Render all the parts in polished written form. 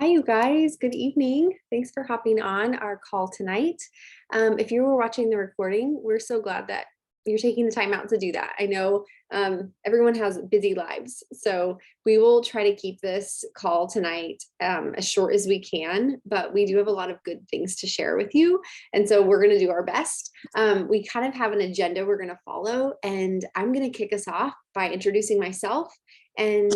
Hi, you guys. Good evening. Thanks for hopping on our call tonight. If you were watching the recording, we're so glad that you're taking the time out to do that. I know everyone has busy lives, so we will try to keep this call tonight as short as we can, but we do have a lot of good things to share with you. And so we're going to do our best. We kind of have an agenda we're going to follow, and I'm going to kick us off by introducing myself and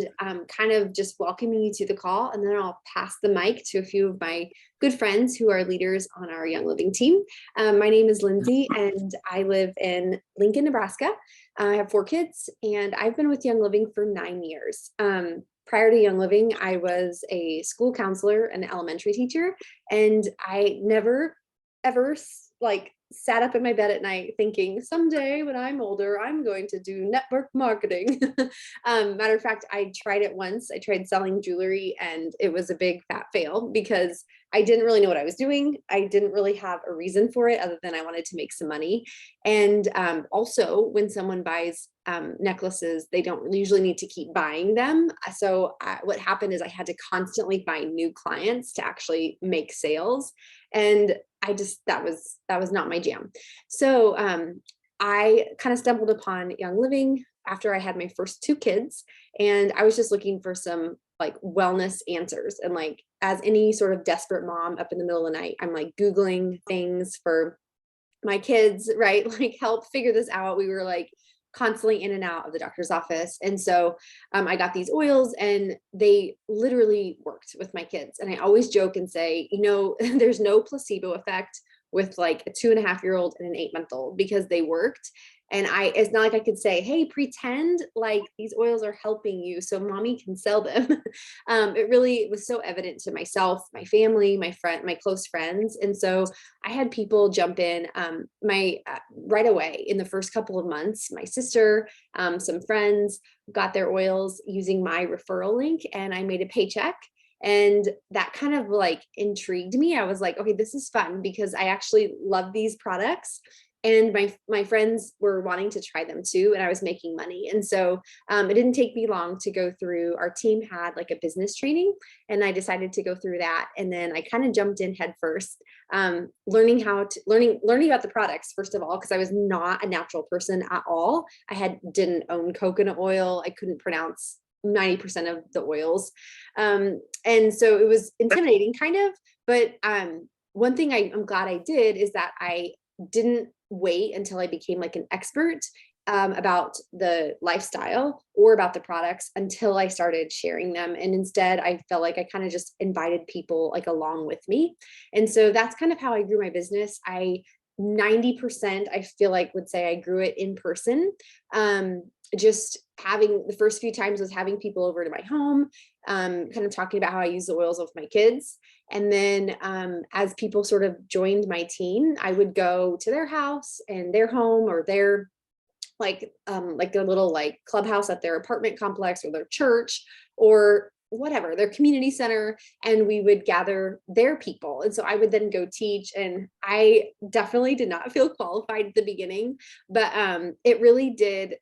kind of just welcoming you to the call. And then I'll pass the mic to a few of my good friends who are leaders on our Young Living team. My name is Lindsay, and I live in Lincoln, Nebraska. I have 4 kids, and I've been with Young Living for 9 years. Prior to Young Living, I was a school counselor and elementary teacher, and I never ever like sat up in my bed at night thinking someday when I'm older, I'm going to do network marketing. Matter of fact, I tried it once. I tried selling jewelry and it was a big fat fail because I didn't really know what I was doing. I didn't really have a reason for it other than I wanted to make some money. And also, when someone buys necklaces, they don't usually need to keep buying them. So what happened is I had to constantly find new clients to actually make sales. And I just that was not my jam. So I kind of stumbled upon Young Living after I had my first 2 kids, and I was just looking for some like wellness answers. And like as any sort of desperate mom up in the middle of the night, I'm like Googling things for my kids, right? Like help figure this out. We were like constantly in and out of the doctor's office. And so I got these oils and they literally worked with my kids. And I always joke and say, there's no placebo effect with like a 2.5-year-old and an 8-month-old because they worked. And it's not like I could say, hey, pretend like these oils are helping you so mommy can sell them. It really was so evident to myself, my family, my close friends. And so I had people jump in right away in the first couple of months. My sister, some friends got their oils using my referral link, and I made a paycheck. And that kind of like intrigued me. I was like, okay, this is fun because I actually love these products. And my friends were wanting to try them too, and I was making money. And so it didn't take me long to go through. Our team had like a business training, and I decided to go through that. And then I kind of jumped in head first, learning about the products first of all, because I was not a natural person at all. Didn't own coconut oil. I couldn't pronounce 90% of the oils, and so it was intimidating, kind of. But one thing I'm glad I did is that I didn't wait until I became like an expert about the lifestyle or about the products until I started sharing them. And instead, I felt like I kind of just invited people like along with me. And so that's kind of how I grew my business. 90% I feel like would say I grew it in person. Just having the first few times was having people over to my home, kind of talking about how I use the oils with my kids. And then as people sort of joined my team, I would go to their house and their home or their like their little like clubhouse at their apartment complex or their church or whatever, their community center, and we would gather their people. And so I would then go teach, and I definitely did not feel qualified at the beginning, but it really did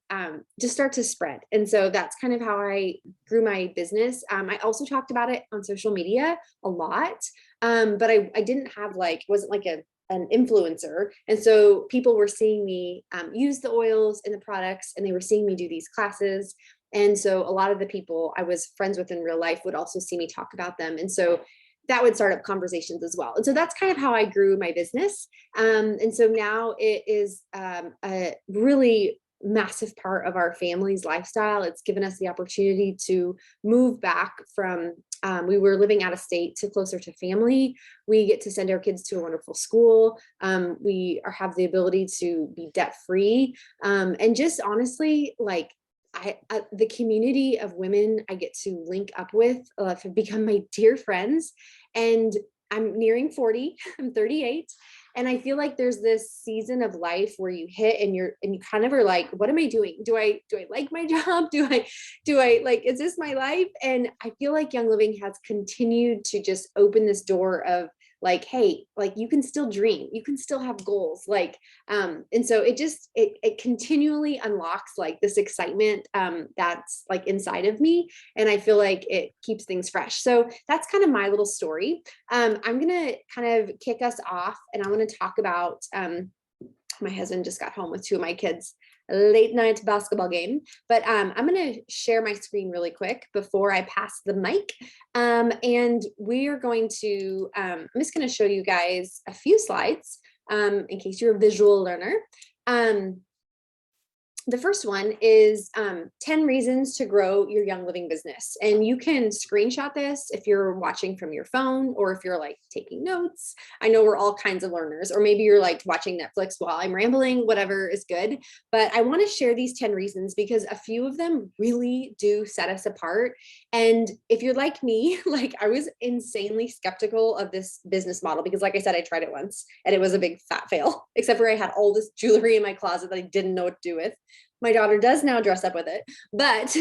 just start to spread. And so that's kind of how I grew my business. I also talked about it on social media a lot, but I didn't have wasn't like an influencer. And so people were seeing me use the oils and the products, and they were seeing me do these classes. And so a lot of the people I was friends with in real life would also see me talk about them. And so that would start up conversations as well. And so that's kind of how I grew my business. And so now it is a really massive part of our family's lifestyle. It's given us the opportunity to move back from, we were living out of state to closer to family. We get to send our kids to a wonderful school. Have the ability to be debt free. And just honestly, like the community of women I get to link up with have become my dear friends. And I'm nearing 40, I'm 38. And I feel like there's this season of life where you hit and you kind of are like, what am I doing? Do I like my job? Do I like, is this my life? And I feel like Young Living has continued to just open this door of like, hey, like you can still dream, you can still have goals. Like, and so it continually unlocks like this excitement that's like inside of me. And I feel like it keeps things fresh. So that's kind of my little story. I'm going to kind of kick us off, and I want to talk about, my husband just got home with two of my kids, late night basketball game, but I'm going to share my screen really quick before I pass the mic. And we are going to, I'm just going to show you guys a few slides in case you're a visual learner. The first one is 10 reasons to grow your Young Living business. And you can screenshot this if you're watching from your phone, or if you're like taking notes. I know we're all kinds of learners, or maybe you're like watching Netflix while I'm rambling, whatever is good. But I want to share these 10 reasons because a few of them really do set us apart. And if you're like me, like I was insanely skeptical of this business model because, like I said, I tried it once and it was a big fat fail, except for I had all this jewelry in my closet that I didn't know what to do with. My daughter does now dress up with it, but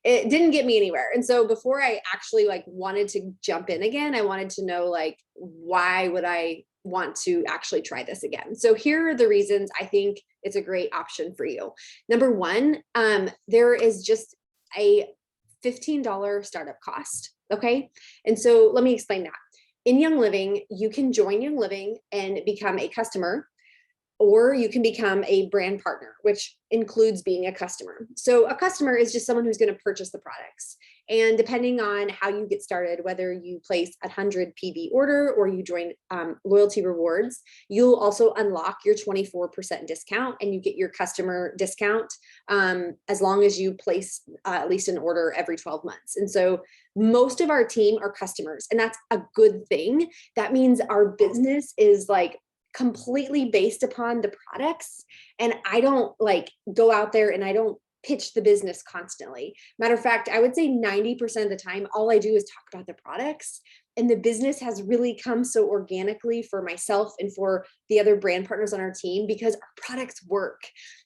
it didn't get me anywhere. And so before I actually like wanted to jump in again, I wanted to know like, why would I want to actually try this again? So here are the reasons I think it's a great option for you. Number one, there is just a $15 startup cost. Okay. And so let me explain that. In Young Living, you can join Young Living and become a customer, or you can become a brand partner, which includes being a customer. So a customer is just someone who's going to purchase the products. And depending on how you get started, whether you place a 100 PV order or you join Loyalty Rewards, you'll also unlock your 24% discount, and you get your customer discount as long as you place at least an order every 12 months. And so most of our team are customers, and that's a good thing. That means our business is like completely based upon the products. And I don't like go out there and I don't pitch the business constantly. Matter of fact, I would say 90% of the time, all I do is talk about the products. And the business has really come so organically for myself and for the other brand partners on our team because our products work.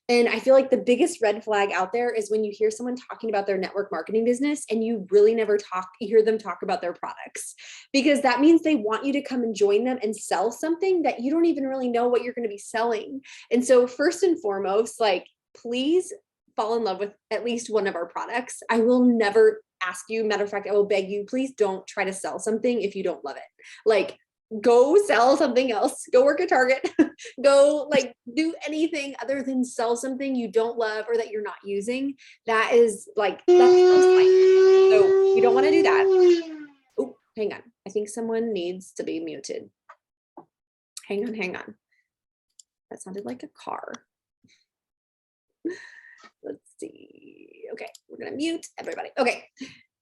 And I feel like the biggest red flag out there is when you hear someone talking about their network marketing business and you really never hear them talk about their products, because that means they want you to come and join them and sell something that you don't even really know what you're going to be selling. And so first and foremost, like, please fall in love with at least one of our products. I will never ask you, matter of fact, I will beg you, please don't try to sell something if you don't love it. Like, go sell something else, go work at Target, go like do anything other than sell something you don't love or that you're not using. That is like, that sounds fine. So you don't want to do that. Oh, hang on. I think someone needs to be muted. Hang on. That sounded like a car. Let's see. Okay, we're gonna mute everybody. Okay,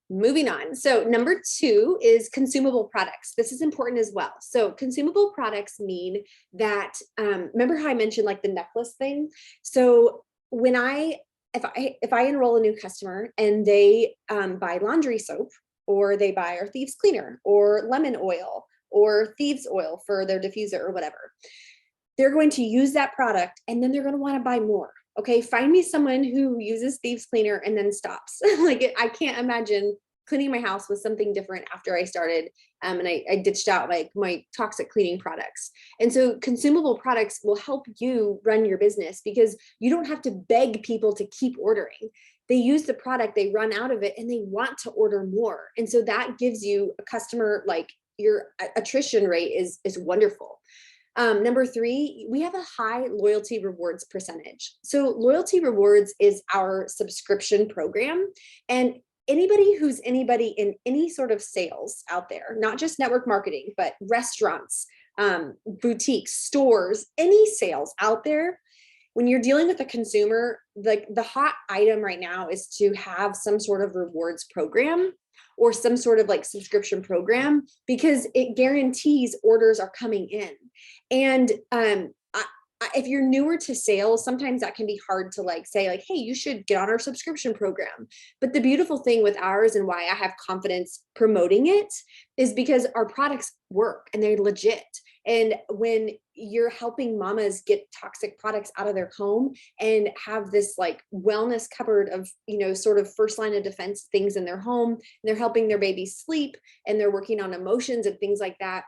moving on. So number two is consumable products. This is important as well. So consumable products mean that, remember how I mentioned like the necklace thing? So when if I enroll a new customer and they buy laundry soap, or they buy our Thieves Cleaner or lemon oil or Thieves oil for their diffuser or whatever, they're going to use that product and then they're going to want to buy more. Okay, find me someone who uses Thieves Cleaner and then stops. Like, I can't imagine cleaning my house with something different after I started, and I ditched out like my toxic cleaning products. And so consumable products will help you run your business because you don't have to beg people to keep ordering. They use the product, they run out of it, and they want to order more. And so that gives you a customer, like your attrition rate is wonderful. Number three, we have a high loyalty rewards percentage. So loyalty rewards is our subscription program, and anybody who's anybody in any sort of sales out there, not just network marketing, but restaurants, boutiques, stores, any sales out there, when you're dealing with a consumer, like the hot item right now is to have some sort of rewards program or some sort of like subscription program, because it guarantees orders are coming in. And if you're newer to sales, sometimes that can be hard to like say like, hey, you should get on our subscription program. But the beautiful thing with ours and why I have confidence promoting it is because our products work and they're legit. And when you're helping mamas get toxic products out of their home and have this like wellness cupboard of, you know, sort of first line of defense things in their home, and they're helping their babies sleep and they're working on emotions and things like that,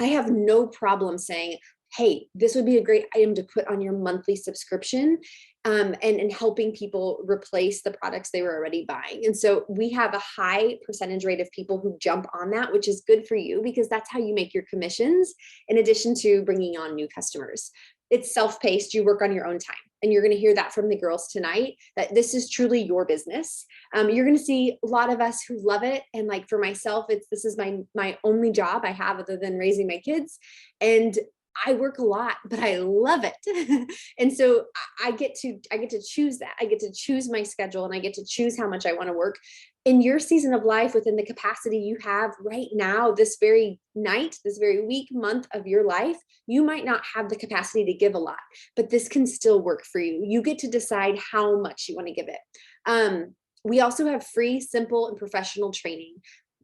I have no problem saying, hey, this would be a great item to put on your monthly subscription, and helping people replace the products they were already buying. And so we have a high percentage rate of people who jump on that, which is good for you because that's how you make your commissions in addition to bringing on new customers. It's self-paced, you work on your own time. And you're going to hear that from the girls tonight, that this is truly your business. You're going to see a lot of us who love it. And like for myself, this is my only job I have other than raising my kids. And I work a lot, but I love it. And so I get to choose that. I get to choose my schedule and I get to choose how much I want to work in your season of life within the capacity you have right now, this very night, this very week, month of your life. You might not have the capacity to give a lot, but this can still work for you. You get to decide how much you want to give it. We also have free, simple, and professional training.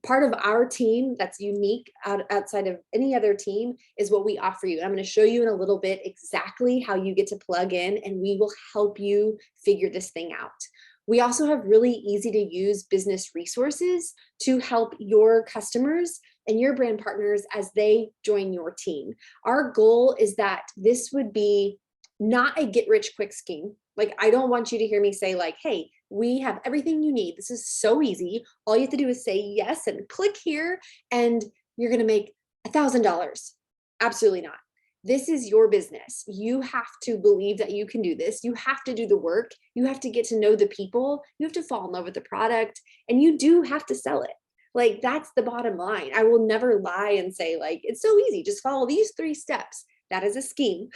Part of our team that's unique outside of any other team is what we offer you. I'm going to show you in a little bit exactly how you get to plug in, and we will help you figure this thing out. We also have really easy to use business resources to help your customers and your brand partners as they join your team. Our goal is that this would be not a get rich quick scheme. Like, I don't want you to hear me say like, hey, we have everything you need. This is so easy. All you have to do is say yes and click here and you're going to make $1,000. Absolutely not. This is your business. You have to believe that you can do this. You have to do the work. You have to get to know the people. You have to fall in love with the product, and you do have to sell it. Like, that's the bottom line. I will never lie and say like, it's so easy. Just follow these 3 steps. That is a scheme,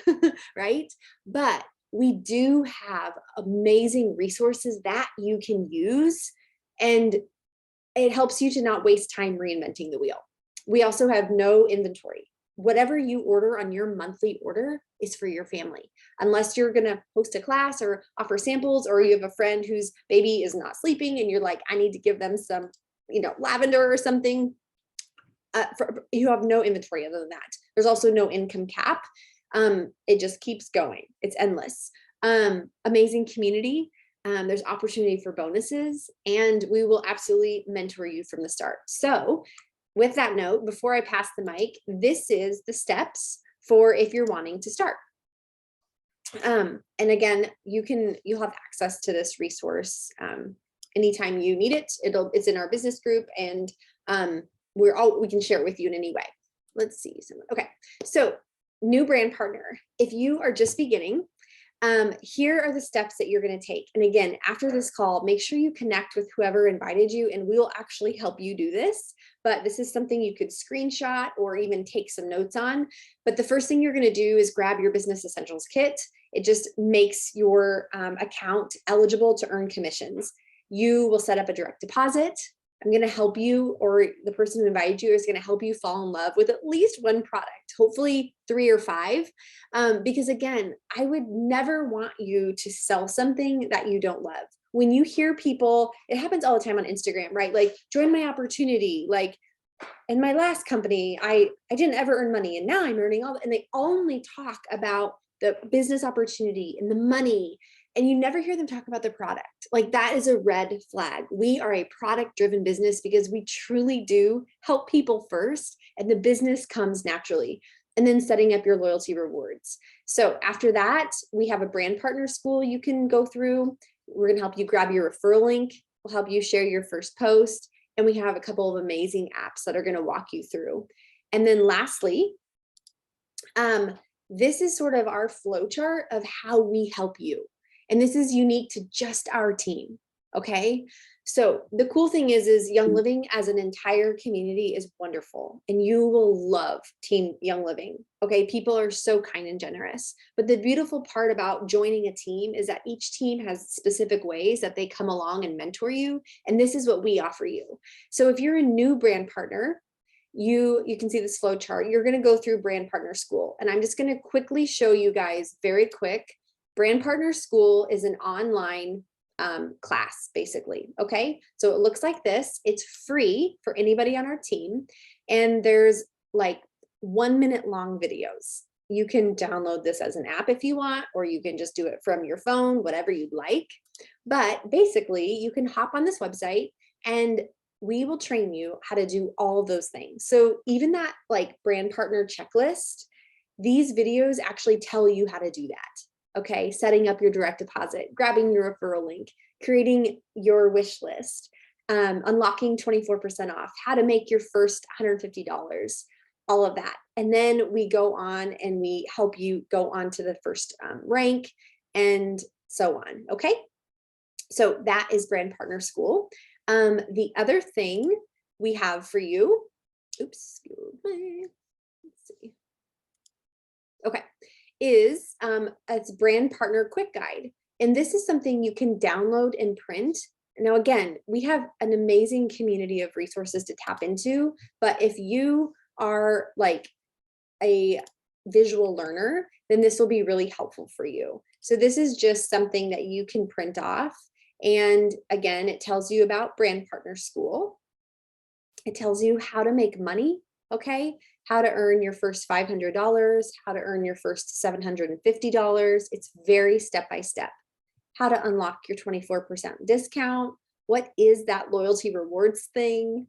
right? But we do have amazing resources that you can use, and it helps you to not waste time reinventing the wheel. We also have no inventory. Whatever you order on your monthly order is for your family, unless you're going to host a class or offer samples, or you have a friend whose baby is not sleeping and you're like, I need to give them some, lavender or something. You have no inventory other than that. There's also no income cap. It just keeps going. It's endless. Amazing community. There's opportunity for bonuses, and we will absolutely mentor you from the start. So with that note, before I pass the mic, this is the steps for if you're wanting to start. And again, you'll have access to this resource anytime you need it. It's in our business group, and we can share it with you in any way. Let's see. Okay. So new brand partner. If you are just beginning, here are the steps that you're going to take. And again, after this call, make sure you connect with whoever invited you, and we will actually help you do this. But this is something you could screenshot or even take some notes on. But the first thing you're going to do is grab your business essentials kit. It just makes your account eligible to earn commissions. You will set up a direct deposit. I'm going to help you, or the person who invited you is going to help you fall in love with at least one product, hopefully 3 or 5. Because again, I would never want you to sell something that you don't love. When you hear people, it happens all the time on Instagram, right? Like, join my opportunity. Like, in my last company, I didn't ever earn money, and now I'm earning all, and they only talk about the business opportunity and the money, and you never hear them talk about the product. Like, that is a red flag. We are a product-driven business because we truly do help people first, and the business comes naturally. And then setting up your loyalty rewards. So after that, we have a brand partner school you can go through. We're going to help you grab your referral link. We'll help you share your first post. And we have a couple of amazing apps that are going to walk you through. And then lastly, this is sort of our flow chart of how we help you. And this is unique to just our team. Okay. So the cool thing is Young Living as an entire community is wonderful, and you will love Team Young Living. Okay. People are so kind and generous, but the beautiful part about joining a team is that each team has specific ways that they come along and mentor you. And this is what we offer you. So if you're a new brand partner, you can see this flow chart. You're going to go through brand partner school. And I'm just going to quickly show you guys very quick. Brand partner school is an online class, basically. Okay. So it looks like this. It's free for anybody on our team. And there's like 1 minute long videos. You can download this as an app if you want, or you can just do it from your phone, whatever you'd like. But basically, you can hop on this website, and we will train you how to do all of those things. So even that like brand partner checklist, these videos actually tell you how to do that. Okay. Setting up your direct deposit, grabbing your referral link, creating your wish list, unlocking 24% off, how to make your first $150, all of that. And then we go on and we help you go on to the first rank and so on. Okay. So that is Brand Partner School. The other thing we have for you, oops, let's see. Okay, is it's Brand Partner Quick Guide. And this is something you can download and print. Now, again, we have an amazing community of resources to tap into, but if you are like a visual learner, then this will be really helpful for you. So this is just something that you can print off. And again, it tells you about Brand Partner School. It tells you how to make money, okay? How to earn your first $500, how to earn your first $750. It's very step-by-step. How to unlock your 24% discount. What is that loyalty rewards thing?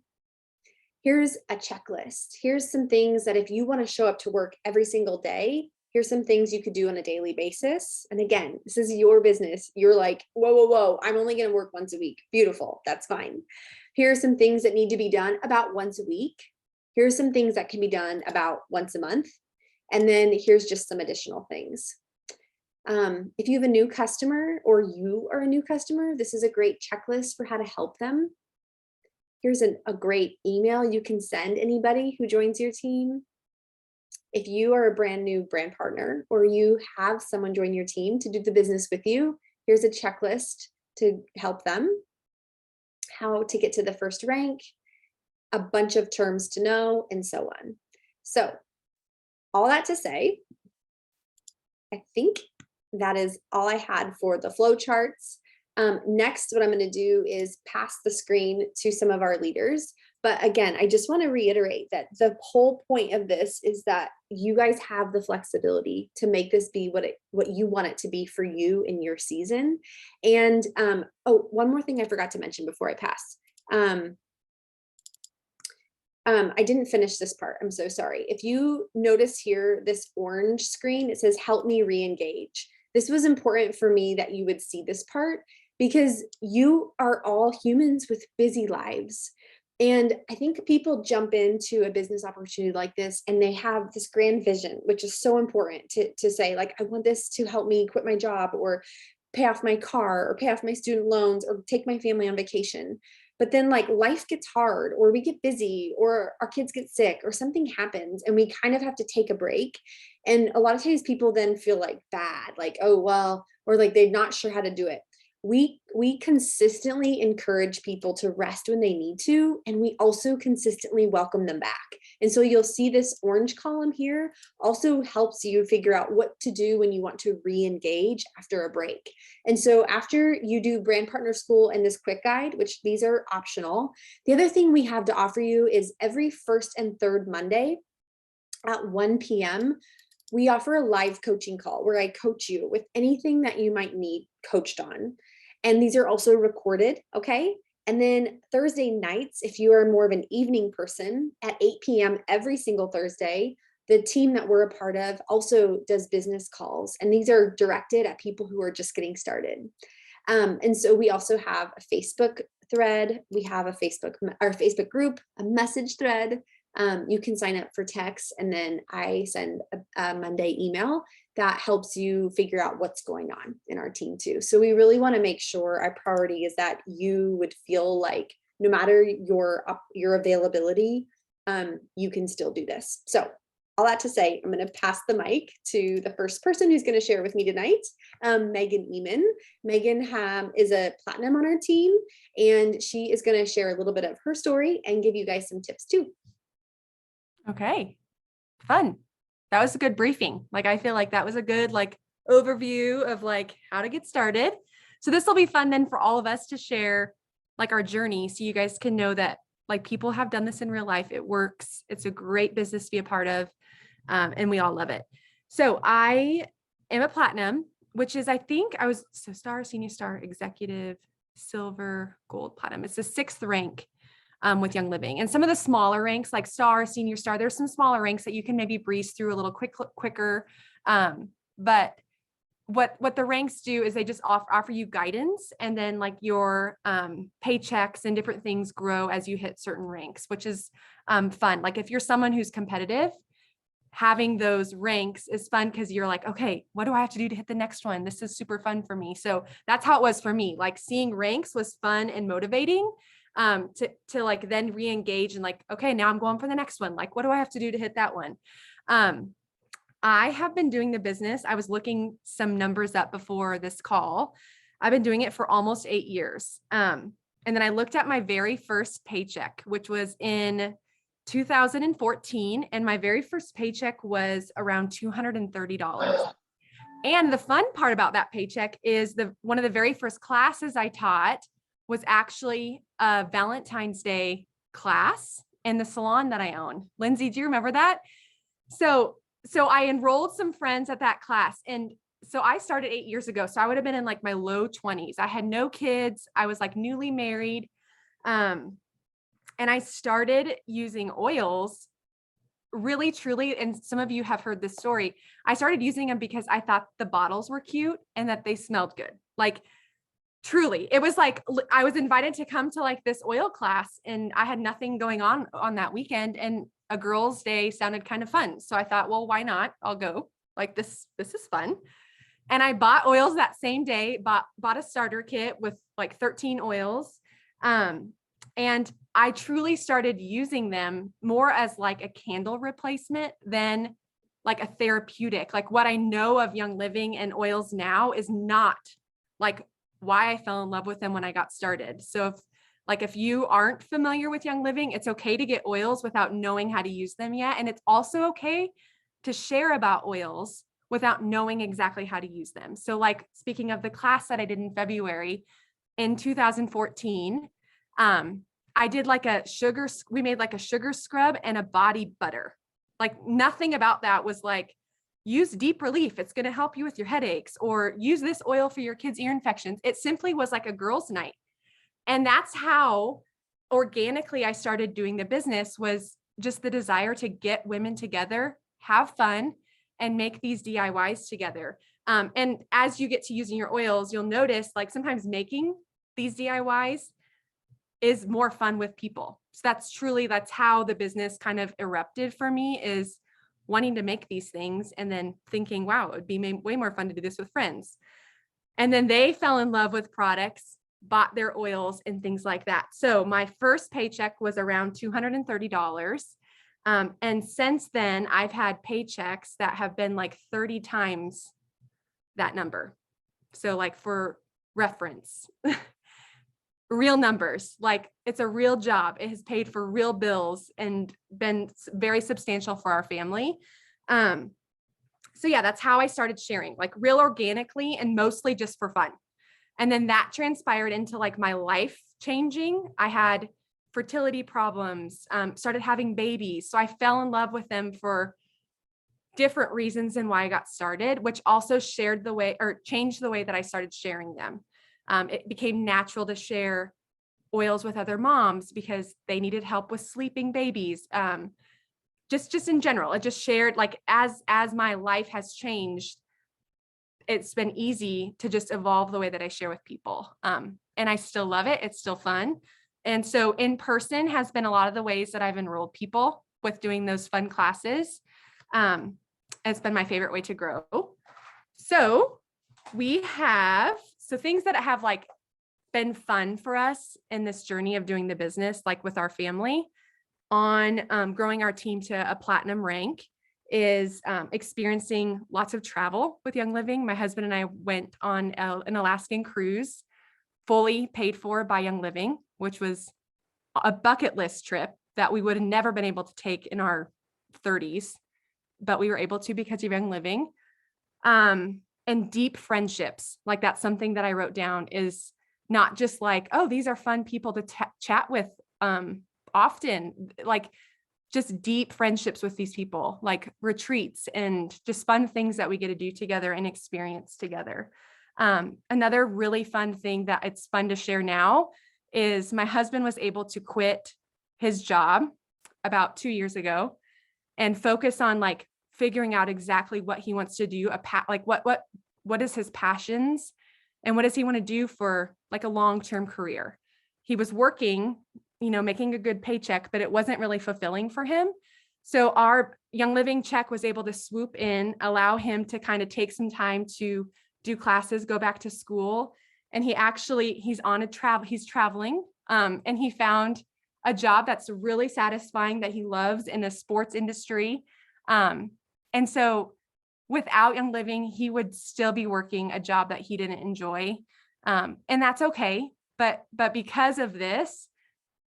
Here's a checklist. Here's some things that if you want to show up to work every single day, here's some things you could do on a daily basis. And again, this is your business. You're like, whoa, whoa, whoa, I'm only going to work once a week. Beautiful. That's fine. Here are some things that need to be done about once a week. Here's some things that can be done about once a month. And then here's just some additional things. If you have a new customer or you are a new customer, this is a great checklist for how to help them. Here's a great email you can send anybody who joins your team. If you are a brand new brand partner or you have someone join your team to do the business with you, here's a checklist to help them. How to get to the first rank, a bunch of terms to know, and so on. So all that to say, I think that is all I had for the flow charts. Next, what I'm going to do is pass the screen to some of our leaders. But again, I just want to reiterate that the whole point of this is that you guys have the flexibility to make this be what you want it to be for you in your season. And oh, one more thing I forgot to mention before I pass. I didn't finish this part. I'm so sorry. If you notice here, this orange screen, it says, help me re-engage. This was important for me that you would see this part because you are all humans with busy lives. And I think people jump into a business opportunity like this and they have this grand vision, which is so important to say, like, I want this to help me quit my job or pay off my car or pay off my student loans or take my family on vacation. But then like life gets hard or we get busy or our kids get sick or something happens and we kind of have to take a break. And a lot of times people then feel like bad, like, oh, well, or like they're not sure how to do it. We consistently encourage people to rest when they need to, and we also consistently welcome them back. And so you'll see this orange column here also helps you figure out what to do when you want to re-engage after a break. And so after you do Brand Partner School and this quick guide, which these are optional, the other thing we have to offer you is every first and third Monday at 1 p.m., we offer a live coaching call where I coach you with anything that you might need coached on. And these are also recorded, okay? And then Thursday nights, if you are more of an evening person, at 8 p.m. every single Thursday, the team that we're a part of also does business calls. And these are directed at people who are just getting started. And so we also have a Facebook thread. We have our Facebook group, a message thread. You can sign up for text, and then I send a Monday email that helps you figure out what's going on in our team too. So we really want to make sure our priority is that you would feel like no matter your availability, you can still do this. So all that to say, I'm going to pass the mic to the first person who's going to share with me tonight, Megan Eman. Megan is a platinum on our team, and she is going to share a little bit of her story and give you guys some tips too. Okay, fun. That was a good briefing. Like, I feel like that was a good overview of how to get started. So this will be fun then for all of us to share our journey. So you guys can know that people have done this in real life. It works. It's a great business to be a part of. And we all love it. So I am a platinum, which is, I think I was star, senior star, executive, silver, gold, platinum. It's the 6th rank with Young Living. And some of the smaller ranks like Star, Senior Star, there's some smaller ranks that you can maybe breeze through a little quicker. But what the ranks do is they just offer you guidance, and then like your paychecks and different things grow as you hit certain ranks, which is fun. Like if you're someone who's competitive, having those ranks is fun because you're like, okay, what do I have to do to hit the next one? This is super fun for me. So that's how it was for me. Like seeing ranks was fun and motivating to like then re-engage and like, okay, now I'm going for the next one. Like, what do I have to do to hit that one? I have been doing the business. I was looking some numbers up before this call. I've been doing it for almost 8 years. And then I looked at my very first paycheck, which was in 2014. And my very first paycheck was around $230. And the fun part about that paycheck is one of the very first classes I taught was actually a Valentine's Day class in the salon that I own. Lindsay, do you remember that? So I enrolled some friends at that class. And so I started 8 years ago. So I would have been in like my low 20s. I had no kids. I was like newly married. And I started using oils really, truly. And some of you have heard this story. I started using them because I thought the bottles were cute and that they smelled good. Like truly, it was like, I was invited to come to like this oil class and I had nothing going on that weekend. And a girls' day sounded kind of fun. So I thought, well, why not? I'll go. Like this is fun. And I bought oils that same day, bought a starter kit with like 13 oils. And I truly started using them more as like a candle replacement than like a therapeutic. Like what I know of Young Living and oils now is not like why I fell in love with them when I got started. So if you aren't familiar with Young Living, it's okay to get oils without knowing how to use them yet. And it's also okay to share about oils without knowing exactly how to use them. So like speaking of the class that I did in February in 2014, I did like we made like a sugar scrub and a body butter. Like nothing about that was like, use Deep Relief. It's going to help you with your headaches, or use this oil for your kids' ear infections. It simply was like a girls' night. And that's how organically I started doing the business, was just the desire to get women together, have fun, and make these DIYs together. And as you get to using your oils, you'll notice like sometimes making these DIYs is more fun with people. So that's how the business kind of erupted for me, is wanting to make these things and then thinking, wow, it would be way more fun to do this with friends. And then they fell in love with products, bought their oils and things like that. So my first paycheck was around $230. And since then I've had paychecks that have been like 30 times that number. So like for reference, real numbers, like it's a real job. It has paid for real bills and been very substantial for our family. So yeah, that's how I started sharing, like real organically and mostly just for fun. And then that transpired into like my life changing. I had fertility problems, started having babies. So I fell in love with them for different reasons than why I got started, which also changed the way that I started sharing them. It became natural to share oils with other moms because they needed help with sleeping babies. Just in general, it just shared, like as my life has changed, it's been easy to just evolve the way that I share with people. And I still love it. It's still fun. And so in person has been a lot of the ways that I've enrolled people with doing those fun classes. It's been my favorite way to grow. So we have, things that have like been fun for us in this journey of doing the business, like with our family on growing our team to a platinum rank, is experiencing lots of travel with Young Living. My husband and I went on an Alaskan cruise, fully paid for by Young Living, which was a bucket list trip that we would have never been able to take in our 30s, but we were able to because of Young Living. And deep friendships, like that's something that I wrote down, is not just like, oh, these are fun people to chat with often, like just deep friendships with these people, like retreats and just fun things that we get to do together and experience together. Another really fun thing that it's fun to share now is my husband was able to quit his job about 2 years ago and focus on like figuring out exactly what he wants to do, like what is his passions and what does he want to do for like a long-term career. He was working, making a good paycheck, but it wasn't really fulfilling for him. So our Young Living check was able to swoop in, allow him to kind of take some time to do classes, go back to school. And he's traveling. And he found a job that's really satisfying that he loves in the sports industry. And so without Young Living, he would still be working a job that he didn't enjoy. And that's okay. But because of this,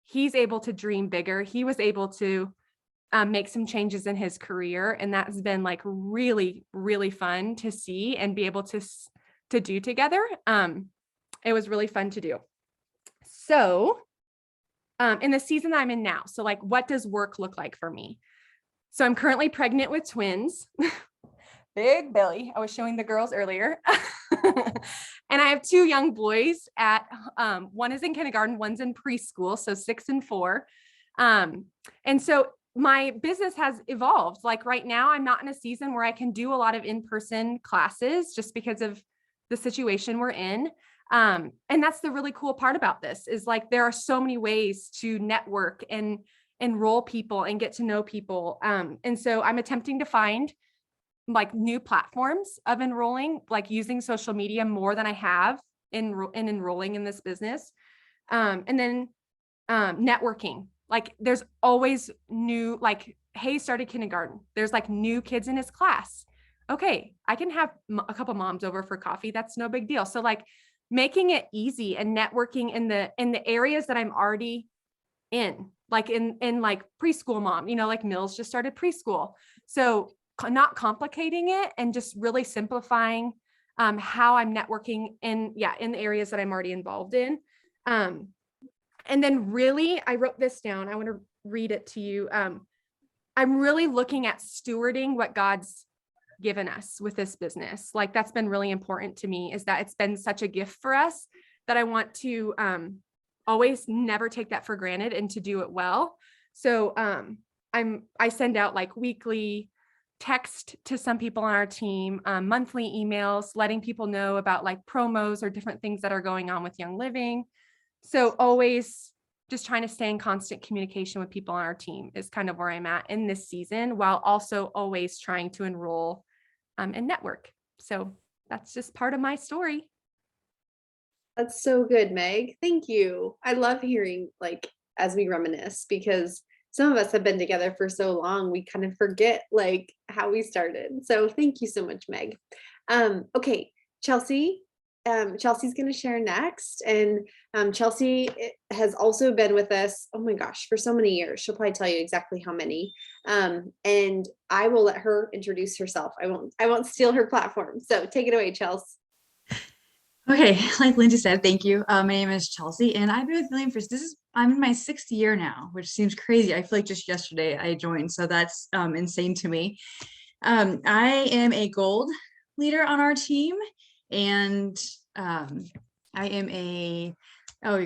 he's able to dream bigger. He was able to make some changes in his career. And that's been like really, really fun to see and be able to do together. It was really fun to do. So in the season I'm in now, so like, what does work look like for me? So I'm currently pregnant with twins. Big belly. I was showing the girls earlier. And I have 2 young boys one is in kindergarten, one's in preschool. So 6 and 4. And so my business has evolved. Like right now, I'm not in a season where I can do a lot of in-person classes just because of the situation we're in. And that's the really cool part about this is like, there are so many ways to network and enroll people and get to know people. And so I'm attempting to find like new platforms of enrolling, like using social media more than I have in enrolling in this business. And then networking, like there's always new, like Hayes started kindergarten. There's like new kids in his class. Okay, I can have a couple moms over for coffee. That's no big deal. So like making it easy and networking in the areas that I'm already in, like in like preschool mom, like Mills just started preschool. So not complicating it and just really simplifying how I'm networking in the areas that I'm already involved in. And then really, I wrote this down. I want to read it to you. I'm really looking at stewarding what God's given us with this business. Like that's been really important to me, is that it's been such a gift for us that I want to always never take that for granted and to do it well. So I send out like weekly text to some people on our team, monthly emails, letting people know about like promos or different things that are going on with Young Living. So always just trying to stay in constant communication with people on our team is kind of where I'm at in this season, while also always trying to enroll and network. So that's just part of my story. That's so good, Meg. Thank you. I love hearing like as we reminisce, because some of us have been together for so long, we kind of forget like how we started. So thank you so much, Meg. Okay, Chelsea. Chelsea's going to share next. And Chelsea has also been with us, oh my gosh, for so many years. She'll probably tell you exactly how many. And I will let her introduce herself. I won't steal her platform. So take it away, Chelsea. Okay, like Lindsay said, thank you. My name is Chelsea, and I've been with Million for I'm in my 6th year now, which seems crazy. I feel like just yesterday I joined, so that's insane to me. I am a gold leader on our team, and I am you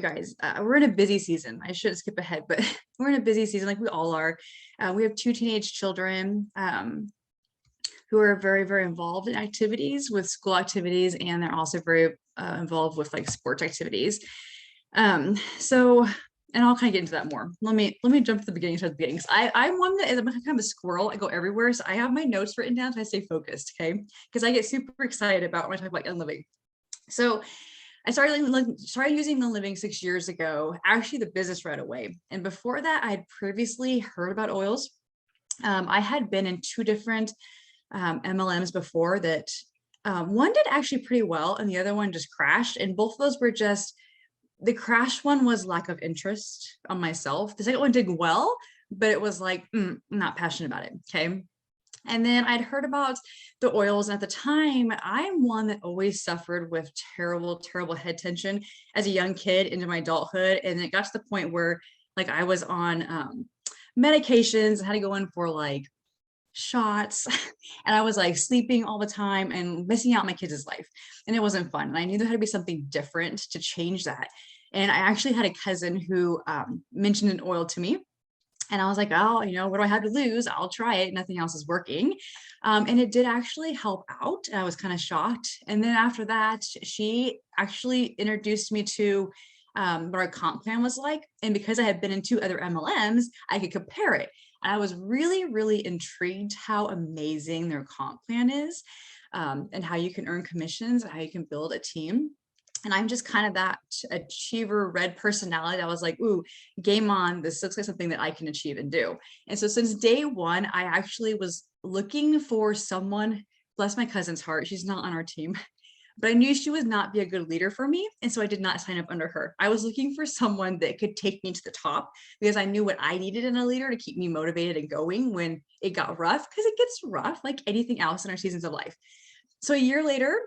guys, we're in a busy season. I should skip ahead, but we're in a busy season like we all are. We have 2 teenage children who are very, very involved in activities with school activities, and they're also very involved with like sports activities. And I'll kind of get into that more. Let me jump to the beginning, start at the beginning. I'm one that is, I'm kind of a squirrel. I go everywhere. So I have my notes written down so I stay focused, okay? Because I get super excited about when I talk about Young Living. So I started using Young Living 6 years ago, actually the business right away. And before that, I had previously heard about oils. I had been in 2 different MLMs before that. One did actually pretty well and the other one just crashed. And both of those were just, the crash one was lack of interest on myself. The second one did well, but it was like, I'm not passionate about it. Okay. And then I'd heard about the oils. And at the time, I'm one that always suffered with terrible, terrible head tension as a young kid into my adulthood. And it got to the point where like I was on medications, I had to go in for like shots, and I was like sleeping all the time and missing out on my kids' life. And it wasn't fun. And I knew there had to be something different to change that. And I actually had a cousin who mentioned an oil to me. And I was like, oh, what do I have to lose? I'll try it. Nothing else is working. And it did actually help out. I was kind of shocked. And then after that, she actually introduced me to what our comp plan was like. And because I had been in 2 other MLMs, I could compare it. And I was really, really intrigued how amazing their comp plan is, and how you can earn commissions and how you can build a team. And I'm just kind of that achiever red personality that was like, ooh, game on, this looks like something that I can achieve and do. And so since day one, I actually was looking for someone, bless my cousin's heart, she's not on our team, but I knew she would not be a good leader for me. And so I did not sign up under her. I was looking for someone that could take me to the top because I knew what I needed in a leader to keep me motivated and going when it got rough, because it gets rough like anything else in our seasons of life. So a year later,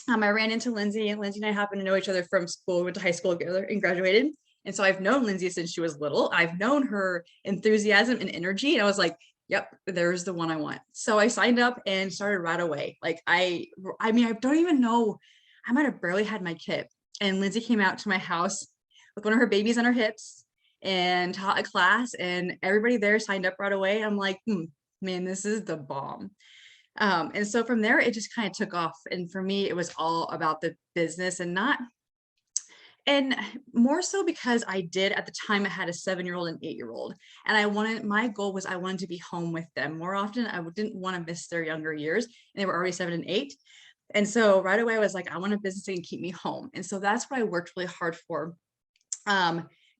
I ran into Lindsay, and Lindsay and I happened to know each other from school. We went to high school together and graduated. And so I've known Lindsay since she was little. I've known her enthusiasm and energy. And I was like, yep, there's the one I want. So I signed up and started right away. Like I mean, I don't even know, I might have barely had my kid. And Lindsay came out to my house with one of her babies on her hips and taught a class, and everybody there signed up right away. I'm like, man, this is the bomb. And so from there, it just kind of took off. And for me, it was all about the business and more so because I did at the time, I had a 7-year-old and 8-year-old. And my goal was I wanted to be home with them more often. I didn't want to miss their younger years. And they were already 7 and 8. And so right away, I was like, I want a business that can keep me home. And so that's what I worked really hard for.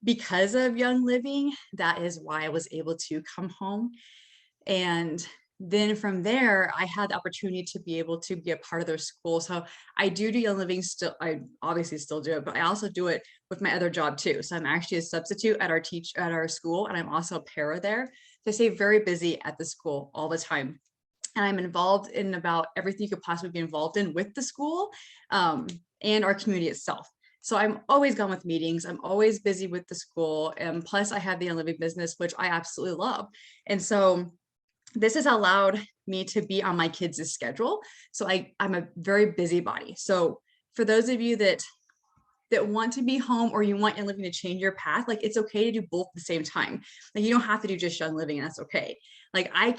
Because of Young Living, that is why I was able to come home. And then from there, I had the opportunity to be able to be a part of their school. So I do Young Living still. I obviously still do it, but I also do it with my other job too. So I'm actually a substitute at our school, and I'm also a para there. So I stay very busy at the school all the time. And I'm involved in about everything you could possibly be involved in with the school, and our community itself. So I'm always gone with meetings. I'm always busy with the school. And plus I have the Young Living business, which I absolutely love. And so this has allowed me to be on my kids' schedule. So I'm a very busybody. So for those of you that want to be home, or you want Young Living to change your path, like it's okay to do both at the same time. Like you don't have to do just Young Living, and that's okay. Like I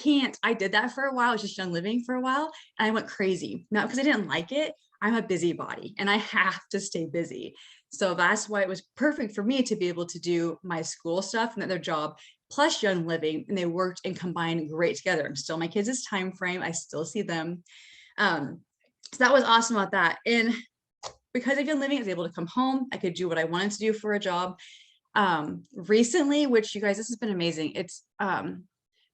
did that for a while. It was just Young Living for a while, and I went crazy. Not because I didn't like it. I'm a busybody and I have to stay busy. So that's why it was perfect for me to be able to do my school stuff and their job plus Young Living, and they worked and combined great together. I'm still my kids' time frame. I still see them. So that was awesome about that. And because of Young Living, I was able to come home. I could do what I wanted to do for a job. Recently, which you guys, this has been amazing. It's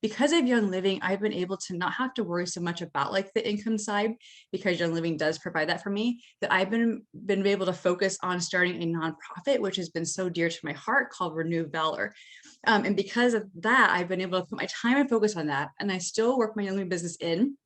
because of Young Living, I've been able to not have to worry so much about like the income side, because Young Living does provide that for me, that I've been able to focus on starting a nonprofit, which has been so dear to my heart, called Renewed Valor. And because of that, I've been able to put my time and focus on that. And I still work my Young Living business in.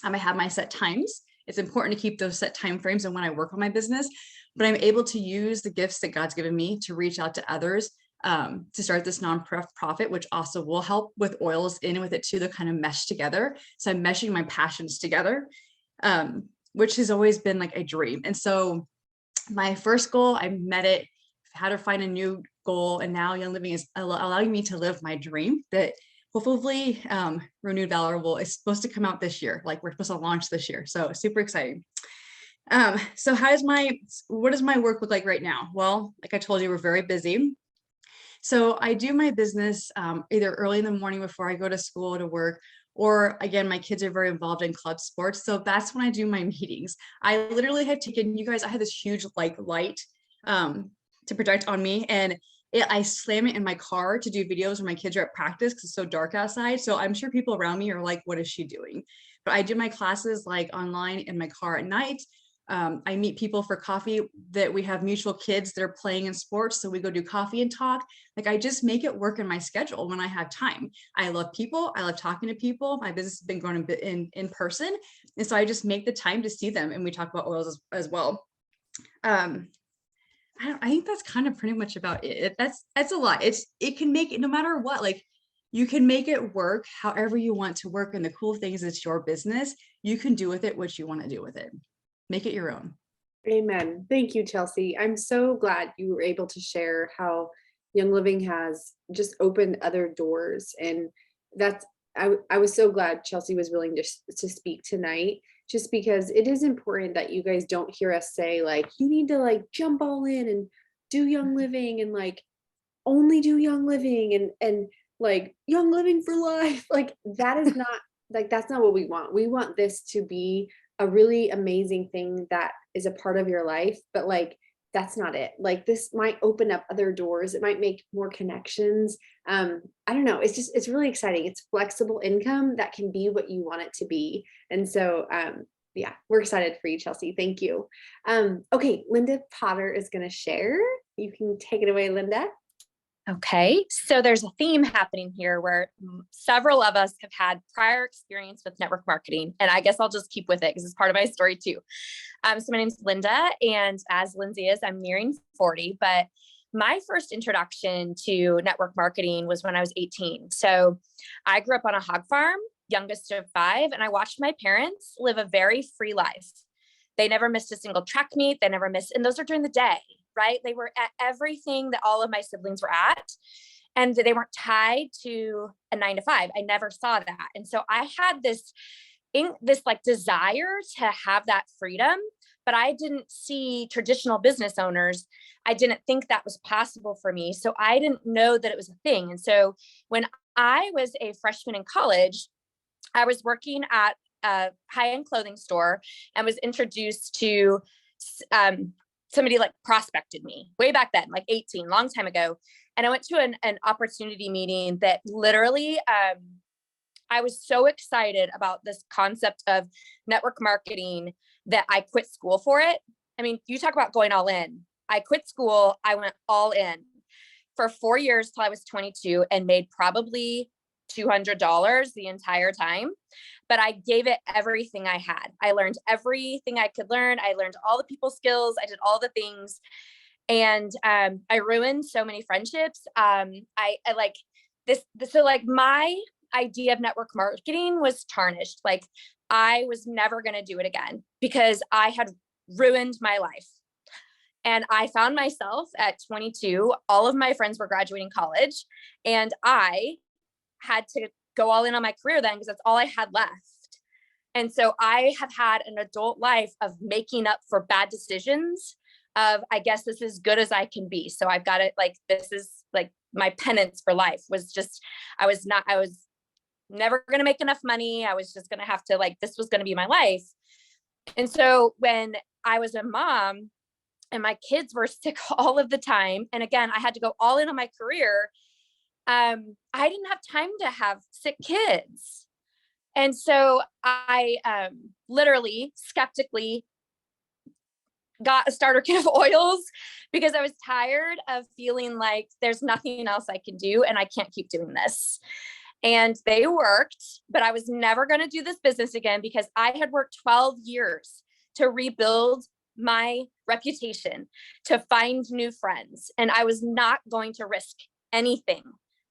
I have my set times. It's important to keep those set time frames and when I work on my business, but I'm able to use the gifts that God's given me to reach out to others, to start this nonprofit, which also will help with oils in with it too, to kind of mesh together. So I'm meshing my passions together, which has always been like a dream. And so my first goal, I met it, how to find a new goal. And now Young Living is allowing me to live my dream that hopefully Renewed Valor is supposed to come out this year. Like we're supposed to launch this year. So super exciting. So what does my work look like right now? Well, like I told you, we're very busy. So I do my business either early in the morning before I go to school to work, or again, my kids are very involved in club sports. So that's when I do my meetings. I literally had taken, you guys, I had this huge like light to project on me, and I slam it in my car to do videos when my kids are at practice because it's so dark outside. So I'm sure people around me are like, what is she doing? But I do my classes like online in my car at night. I meet people for coffee that we have mutual kids that are playing in sports. So we go do coffee and talk. Like I just make it work in my schedule when I have time. I love people. I love talking to people. My business has been growing in person. And so I just make the time to see them. And we talk about oils as well. I think that's kind of pretty much about it. That's a lot. It can make it no matter what, like you can make it work however you want to work. And the cool thing is it's your business. You can do with it what you want to do with it. Make it your own. Amen. Thank you, Chelsea. I'm so glad you were able to share how Young Living has just opened other doors. And that's, I was so glad Chelsea was willing to speak tonight, just because it is important that you guys don't hear us say like, you need to like jump all in and do Young Living and like only do Young Living and like Young Living for life. Like that is not like, that's not what we want. We want this to be a really amazing thing that is a part of your life, but like that's not it. Like this might open up other doors. It might make more connections. I don't know. It's just, it's really exciting. It's flexible income that can be what you want it to be. And so yeah, we're excited for you, Chelsea. Thank you. Okay, Linda Potter is going to share. You can take it away, Linda. Okay, so there's a theme happening here where several of us have had prior experience with network marketing, and I guess I'll just keep with it because it's part of my story too. So my name's Linda, and as Lindsay is, I'm nearing 40, but my first introduction to network marketing was when I was 18. So I grew up on a hog farm, youngest of 5, and I watched my parents live a very free life. They never missed a single track meet. They never missed, and those are during the day, right? They were at everything that all of my siblings were at, and they weren't tied to a 9 to 5. I never saw that. And so I had this like desire to have that freedom, but I didn't see traditional business owners. I didn't think that was possible for me. So I didn't know that it was a thing. And so when I was a freshman in college, I was working at a high-end clothing store and was introduced to somebody like prospected me way back then, like 18, long time ago. And I went to an opportunity meeting that literally, I was so excited about this concept of network marketing that I quit school for it. I mean, you talk about going all in. I quit school. I went all in for 4 years till I was 22 and made probably $200 the entire time. But I gave it everything I had. I learned everything I could learn. I learned all the people skills. I did all the things. And I ruined so many friendships. I like this. So like my idea of network marketing was tarnished. Like I was never going to do it again because I had ruined my life. And I found myself at 22, all of my friends were graduating college, and I had to go all in on my career then because that's all I had left. And so I have had an adult life of making up for bad decisions of, I guess this is good as I can be. So I've got it. Like, this is like my penance for life was just, I was never going to make enough money. I was just going to have to this was going to be my life. And so when I was a mom and my kids were sick all of the time, and again, I had to go all in on my career, I didn't have time to have sick kids. And so I literally skeptically got a starter kit of oils because I was tired of feeling like there's nothing else I can do and I can't keep doing this. And they worked, but I was never going to do this business again because I had worked 12 years to rebuild my reputation, to find new friends. And I was not going to risk anything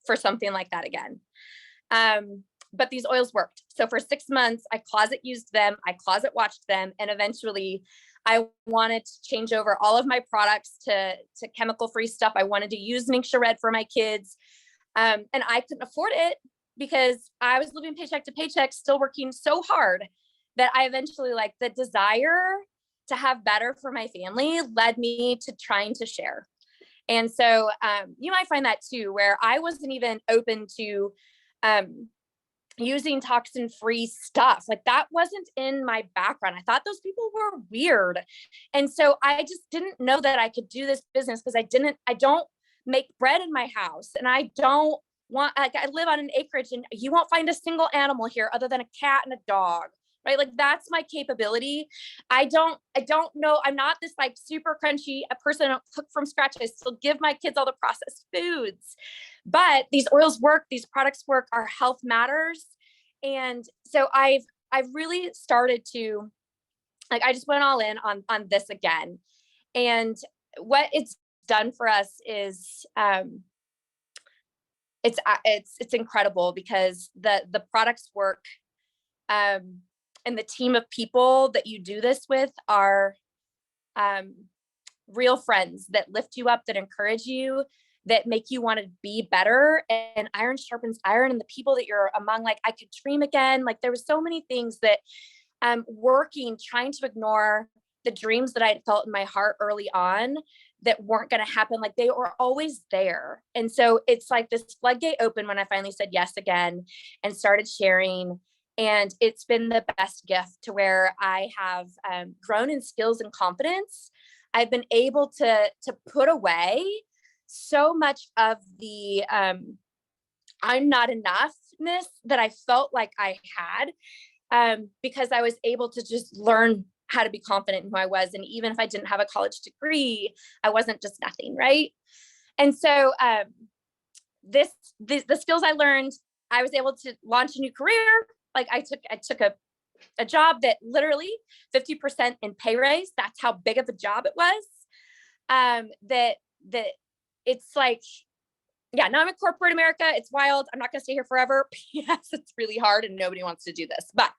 for something like that again. But these oils worked. So for 6 months, I closet used them, I closet watched them. And eventually I wanted to change over all of my products to chemical-free stuff. I wanted to use Ningxia Red for my kids. And I couldn't afford it because I was living paycheck to paycheck, still working so hard that I eventually, the desire to have better for my family led me to trying to share. And so you might find that too, where I wasn't even open to using toxin-free stuff. Like that wasn't in my background. I thought those people were weird. And so I just didn't know that I could do this business because I don't make bread in my house. And I don't want, I live on an acreage and you won't find a single animal here other than a cat and a dog. Right? Like that's my capability. I don't know. I'm not this super crunchy a person. I don't cook from scratch. I still give my kids all the processed foods, but these oils work, these products work, our health matters. And so I've really started to, I just went all in on this again. And what it's done for us is, it's incredible because the products work, and the team of people that you do this with are real friends that lift you up, that encourage you, that make you want to be better, and iron sharpens iron, and the people that you're among, like I could dream again. Like there was so many things that working, trying to ignore the dreams that I had felt in my heart early on that weren't going to happen. Like they were always there. And so it's like this floodgate opened when I finally said yes again and started sharing. And it's been the best gift to where I have grown in skills and confidence. I've been able to put away so much of the I'm not enoughness that I felt like I had, because I was able to just learn how to be confident in who I was. And even if I didn't have a college degree, I wasn't just nothing, right? And so the skills I learned, I was able to launch a new career. Like I took a job that literally 50% in pay raise. That's how big of a job it was. That it's like, yeah, now I'm in corporate America. It's wild. I'm not going to stay here forever. Yes, it's really hard and nobody wants to do this. But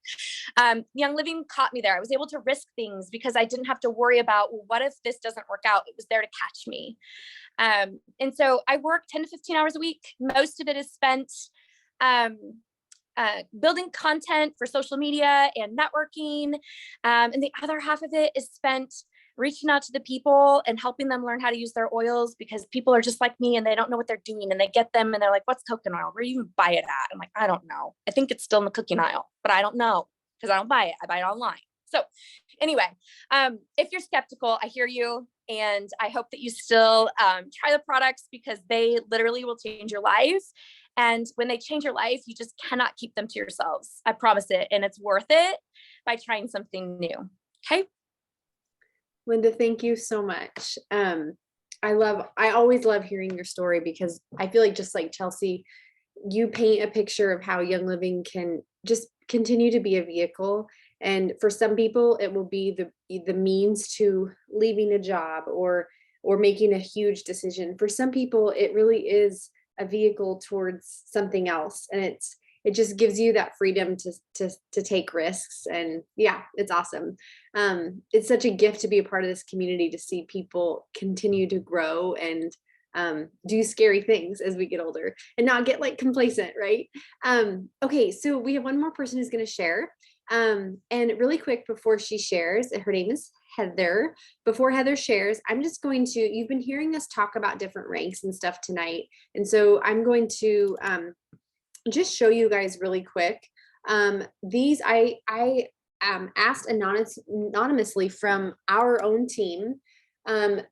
Young Living caught me there. I was able to risk things because I didn't have to worry about, well, what if this doesn't work out? It was there to catch me. And so I work 10 to 15 hours a week. Most of it is spent building content for social media and networking. And the other half of it is spent reaching out to the people and helping them learn how to use their oils, because people are just like me and they don't know what they're doing, and they get them and they're like, what's coconut oil? Where do you even buy it at? I'm like, I don't know. I think it's still in the cooking aisle, but I don't know because I don't buy it. I buy it online. So anyway, if you're skeptical, I hear you. And I hope that you still try the products, because they literally will change your life. And when they change your life, you just cannot keep them to yourselves. I promise it. And it's worth it by trying something new. Okay. Linda, thank you so much. I always love hearing your story, because I feel like, just like Chelsea, you paint a picture of how Young Living can just continue to be a vehicle. And for some people, it will be the means to leaving a job or making a huge decision. For some people, it really is a vehicle towards something else. And it just gives you that freedom to take risks. And yeah, it's awesome. It's such a gift to be a part of this community, to see people continue to grow and do scary things as we get older and not get like complacent, right? Okay, so we have one more person who's going to share. And really quick, before she shares, her name is Heather. Before Heather shares, I'm just going to, you've been hearing us talk about different ranks and stuff tonight. And so I'm going to just show you guys really quick. These I asked anonymously from our own team,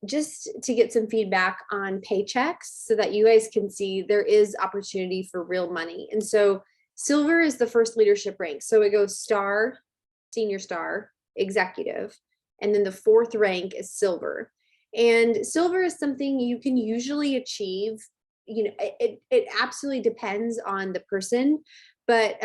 just to get some feedback on paychecks, so that you guys can see there is opportunity for real money. And so silver is the first leadership rank. So it goes star, senior star, executive, and then the fourth rank is silver. And silver is something you can usually achieve. You know, it absolutely depends on the person, but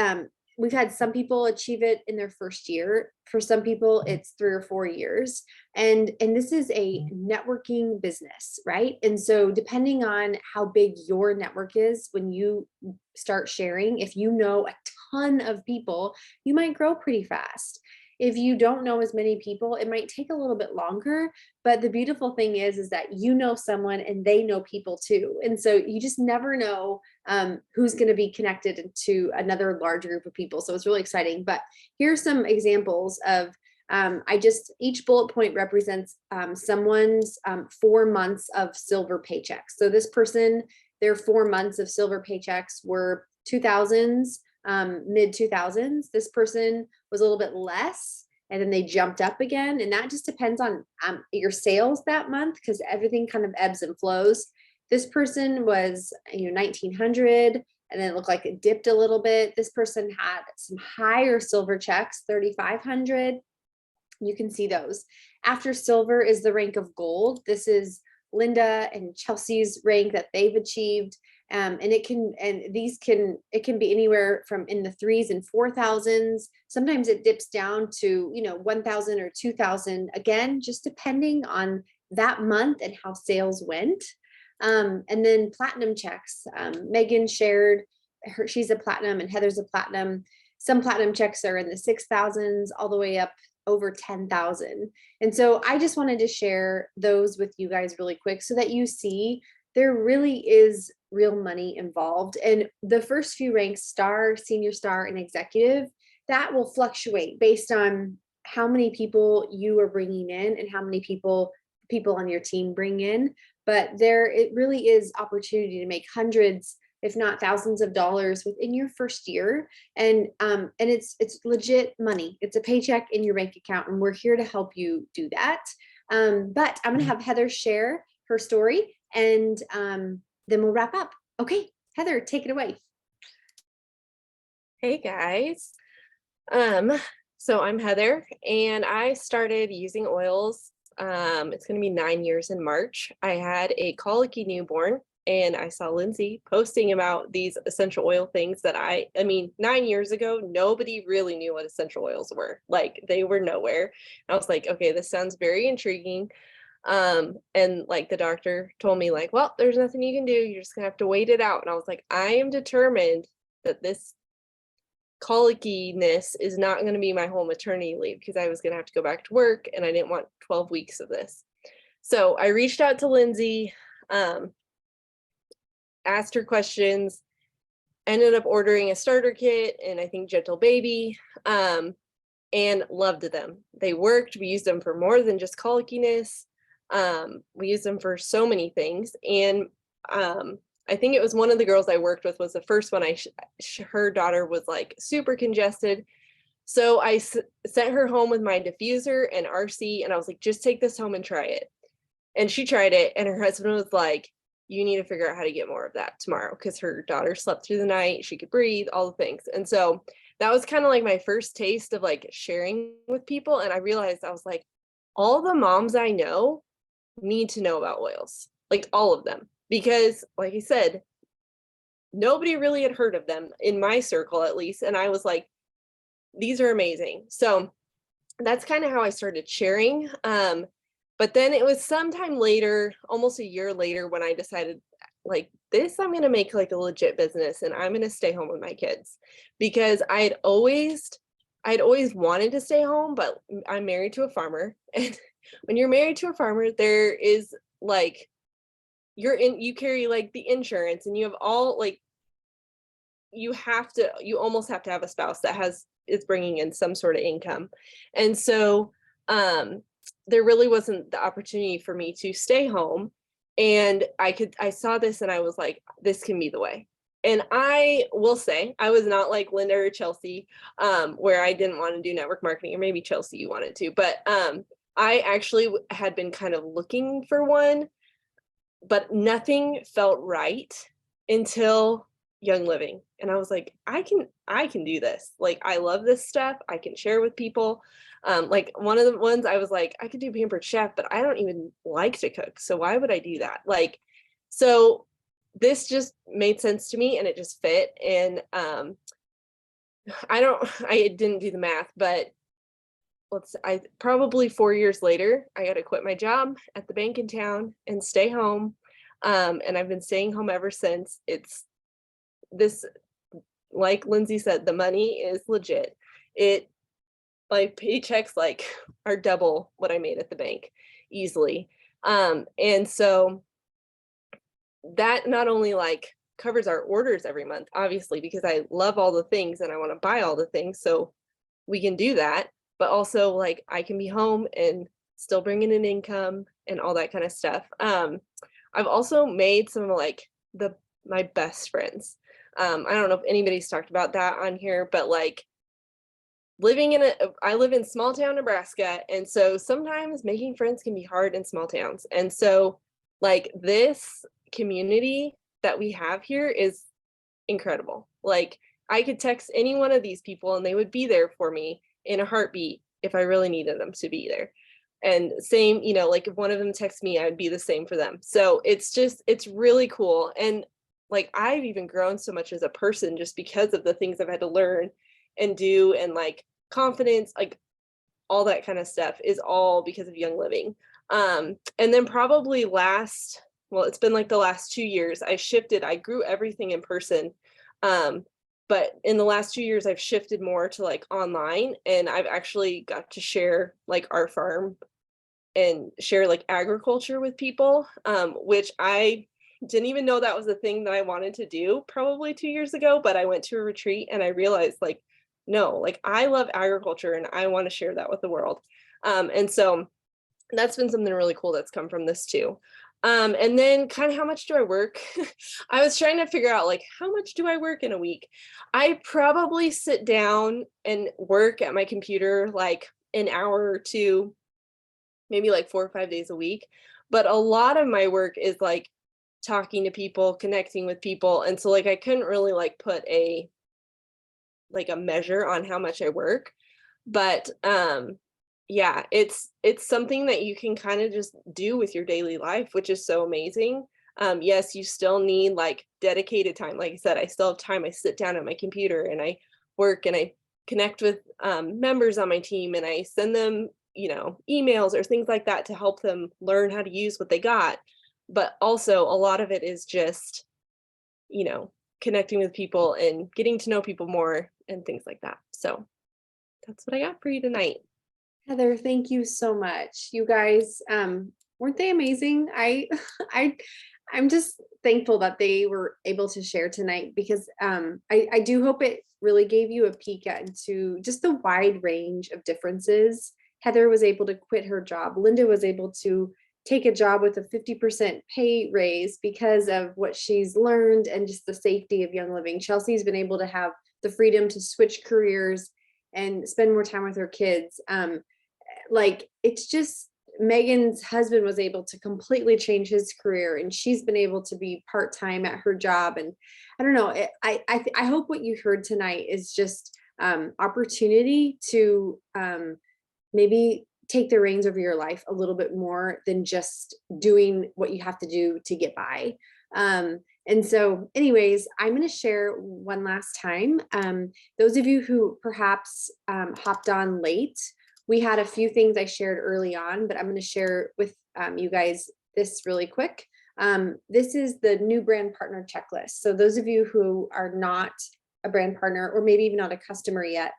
we've had some people achieve it in their first year. For some people, it's 3 or 4 years. And this is a networking business, right? And so depending on how big your network is, when you start sharing, if you know a ton of people, you might grow pretty fast. If you don't know as many people, it might take a little bit longer. But the beautiful thing is that you know someone and they know people too. And so you just never know who's going to be connected to another large group of people. So it's really exciting. But here's some examples of, each bullet point represents someone's 4 months of silver paychecks. So this person, their 4 months of silver paychecks were 2000s, mid 2000s. This person was a little bit less, and then they jumped up again. And that just depends on your sales that month, because everything kind of ebbs and flows. This person was 1900, and then it looked like it dipped a little bit. This person had some higher silver checks, 3500. You can see those. After silver is the rank of gold. This is Linda and Chelsea's rank that they've achieved. And it can be anywhere from in the 3s and 4000s. Sometimes it dips down to 1000 or 2000, again, just depending on that month and how sales went. And then platinum checks. Megan shared she's a platinum, and Heather's a platinum. Some platinum checks are in the 6000s all the way up over 10,000. And so I just wanted to share those with you guys really quick, so that you see there really is real money involved. And the first few ranks, star, senior star, and executive, that will fluctuate based on how many people you are bringing in and how many people on your team bring in. But it really is opportunity to make hundreds, if not thousands of dollars within your first year. And it's legit money. It's a paycheck in your bank account, and we're here to help you do that. But I'm gonna have Heather share her story, and then we'll wrap up. Okay, Heather, take it away. Hey guys. So I'm Heather, and I started using oils. It's going to be 9 years in March. I had a colicky newborn, and I saw Lindsay posting about these essential oil things that I mean, 9 years ago, nobody really knew what essential oils were. Like, they were nowhere. I was like, okay, this sounds very intriguing. And like the doctor told me, like, well, there's nothing you can do. You're just gonna have to wait it out. And I was like, I am determined that this colickiness is not going to be my whole maternity leave, because I was going to have to go back to work, and I didn't want 12 weeks of this. So I reached out to Lindsay, asked her questions, ended up ordering a starter kit and I think Gentle Baby, and loved them. They worked. We used them for more than just colickiness. We used them for so many things. And I think it was one of the girls I worked with was the first one. Her daughter was like super congested. So I sent her home with my diffuser and RC, and I was like, just take this home and try it. And she tried it, and her husband was like, you need to figure out how to get more of that tomorrow, because her daughter slept through the night, she could breathe, all the things. And so that was kind of like my first taste of like sharing with people. And I realized, I was like, all the moms I know need to know about oils, like all of them. Because like I said, nobody really had heard of them in my circle, at least. And I was like, these are amazing. So that's kind of how I started sharing. But then it was sometime later, almost a year later, when I decided, like, this, I'm going to make like a legit business, and I'm going to stay home with my kids, because I'd always wanted to stay home, but I'm married to a farmer. And when you're married to a farmer, there is like, you carry like the insurance, and you have all like, you almost have to have a spouse that is bringing in some sort of income. And so there really wasn't the opportunity for me to stay home. And I saw this, and I was like, this can be the way. And I will say, I was not like Linda or Chelsea, where I didn't want to do network marketing, or maybe Chelsea, you wanted to, but I actually had been kind of looking for one, but nothing felt right until Young Living. And I was like, I can do this. Like, I love this stuff. I can share with people. Like, one of the ones I was like, I could do Pampered Chef, but I don't even like to cook. So why would I do that? Like, so this just made sense to me, and it just fit. And I didn't do the math, but probably 4 years later, I got to quit my job at the bank in town and stay home. And I've been staying home ever since. It's this, like Lindsay said, the money is legit. My paychecks like are double what I made at the bank easily. And so that not only like covers our orders every month, obviously, because I love all the things and I want to buy all the things, so we can do that, but also like I can be home and still bring in an income and all that kind of stuff. I've also made some of like my best friends. I don't know if anybody's talked about that on here, but like I live in small town Nebraska, and so sometimes making friends can be hard in small towns. And so like this community that we have here is incredible. Like, I could text any one of these people and they would be there for me in a heartbeat if I really needed them to be there. And same, like if one of them texts me, I would be the same for them. So it's really cool. And like, I've even grown so much as a person just because of the things I've had to learn and do, and like confidence, like all that kind of stuff is all because of Young Living. And then probably it's been like the last 2 years, I grew everything in person. But in the last 2 years, I've shifted more to like online, and I've actually got to share like our farm and share like agriculture with people, which I didn't even know that was a thing that I wanted to do probably 2 years ago, but I went to a retreat and I realized like, no, like I love agriculture and I want to share that with the world. And so that's been something really cool that's come from this too. And then kind of how much do I work? I was trying to figure out like how much do I work in a week? I probably sit down and work at my computer like an hour or two, maybe like 4 or 5 days a week. But a lot of my work is like talking to people, connecting with people. And so like I couldn't really like put a measure on how much I work. But yeah, it's something that you can kind of just do with your daily life, which is so amazing. Yes, you still need like dedicated time. Like I said, I still have time. I sit down at my computer and I work and I connect with members on my team and I send them, emails or things like that to help them learn how to use what they got. But also a lot of it is just, connecting with people and getting to know people more and things like that. So that's what I got for you tonight. Heather, thank you so much. You guys, weren't they amazing? I'm just thankful that they were able to share tonight because I do hope it really gave you a peek into just the wide range of differences. Heather was able to quit her job. Linda was able to take a job with a 50% pay raise because of what she's learned and just the safety of Young Living. Chelsea's been able to have the freedom to switch careers and spend more time with her kids. Like it's just Megan's husband was able to completely change his career and she's been able to be part-time at her job. And I don't know, I hope what you heard tonight is just opportunity to maybe take the reins over your life a little bit more than just doing what you have to do to get by. And so anyways, I'm going to share one last time. Those of you who perhaps hopped on late, we had a few things I shared early on, but I'm going to share with you guys this really quick. This is the new brand partner checklist. So those of you who are not a brand partner or maybe even not a customer yet,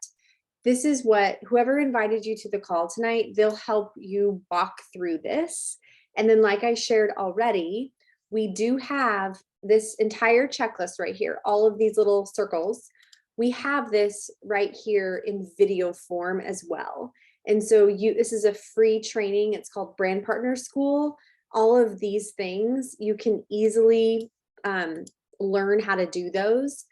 this is what whoever invited you to the call tonight, they'll help you walk through this. And then like I shared already, we do have this entire checklist right here, all of these little circles. We have this right here in video form as well. And so this is a free training. It's called Brand Partner School. All of these things, you can easily learn how to do those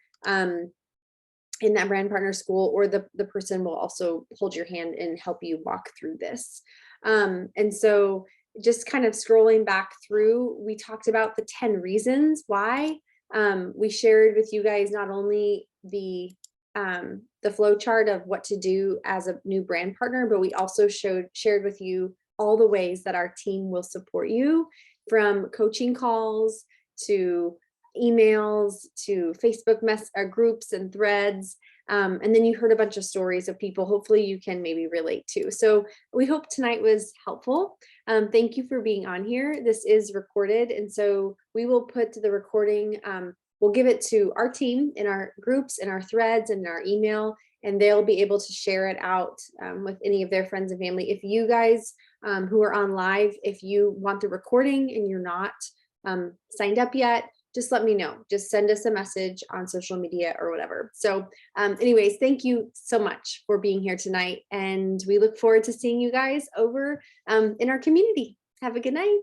in that Brand Partner School, or the person will also hold your hand and help you walk through this. And so just kind of scrolling back through, we talked about the 10 reasons why. We shared with you guys not only the flow chart of what to do as a new brand partner, but we also shared with you all the ways that our team will support you, from coaching calls to emails to Facebook groups and threads. And then you heard a bunch of stories of people hopefully you can maybe relate to. So we hope tonight was helpful. Thank you for being on here. This is recorded. And so we will put the recording, we'll give it to our team in our groups, in our threads, and in our email, and they'll be able to share it out with any of their friends and family. If you guys who are on live, if you want the recording and you're not signed up yet, just let me know. Just send us a message on social media or whatever. So anyways, thank you so much for being here tonight. And we look forward to seeing you guys over in our community. Have a good night.